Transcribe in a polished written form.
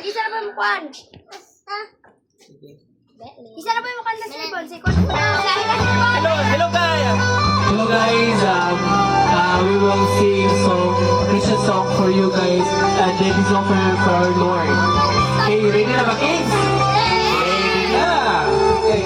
Isa na ba yung mukhaan? Isa na ba yung mukhaan na cellphone? Hello guys! Hello guys, we will sing song, Christian song for you guys, and then this song for our Lord. Okay, ready na ba kids? Yeah! Okay.